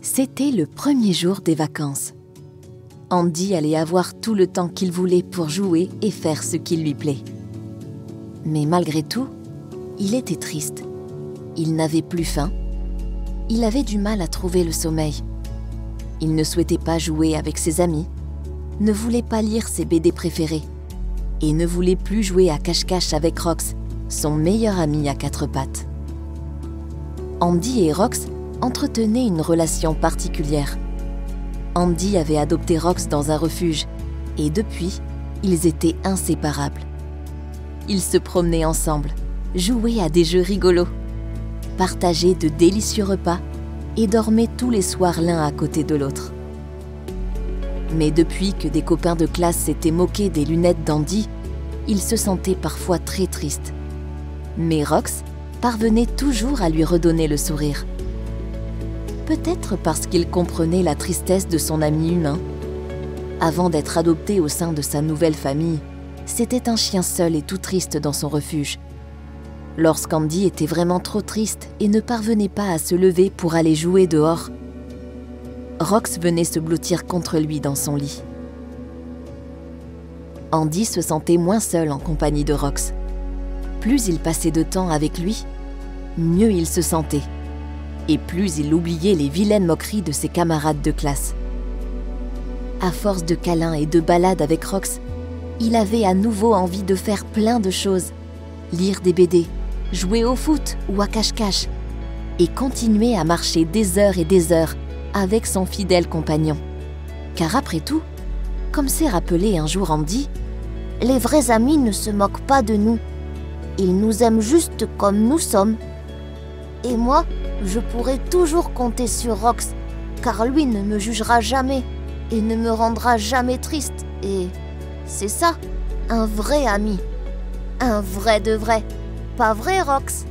C'était le premier jour des vacances. Andy allait avoir tout le temps qu'il voulait pour jouer et faire ce qui lui plaît. Mais malgré tout, il était triste. Il n'avait plus faim. Il avait du mal à trouver le sommeil. Il ne souhaitait pas jouer avec ses amis, ne voulait pas lire ses BD préférés et ne voulait plus jouer à cache-cache avec Rox, son meilleur ami à quatre pattes. Andy et Rox entretenaient une relation particulière. Andy avait adopté Rox dans un refuge et depuis, ils étaient inséparables. Ils se promenaient ensemble, jouaient à des jeux rigolos, partageaient de délicieux repas et dormaient tous les soirs l'un à côté de l'autre. Mais depuis que des copains de classe s'étaient moqués des lunettes d'Andy, il se sentait parfois très triste. Mais Rox parvenait toujours à lui redonner le sourire. Peut-être parce qu'il comprenait la tristesse de son ami humain. Avant d'être adopté au sein de sa nouvelle famille, c'était un chien seul et tout triste dans son refuge. Lorsqu'Andy était vraiment trop triste et ne parvenait pas à se lever pour aller jouer dehors, Rox venait se blottir contre lui dans son lit. Andy se sentait moins seul en compagnie de Rox. Plus il passait de temps avec lui, mieux il se sentait. Et plus il oubliait les vilaines moqueries de ses camarades de classe. À force de câlins et de balades avec Rox, il avait à nouveau envie de faire plein de choses. Lire des BD, jouer au foot ou à cache-cache, et continuer à marcher des heures et des heures avec son fidèle compagnon. Car après tout, comme s'est rappelé un jour Andy, les vrais amis ne se moquent pas de nous. Ils nous aiment juste comme nous sommes. Et moi, je pourrai toujours compter sur Rox, car lui ne me jugera jamais et ne me rendra jamais triste. Et c'est ça, un vrai ami. Un vrai de vrai. Pas vrai, Rox ?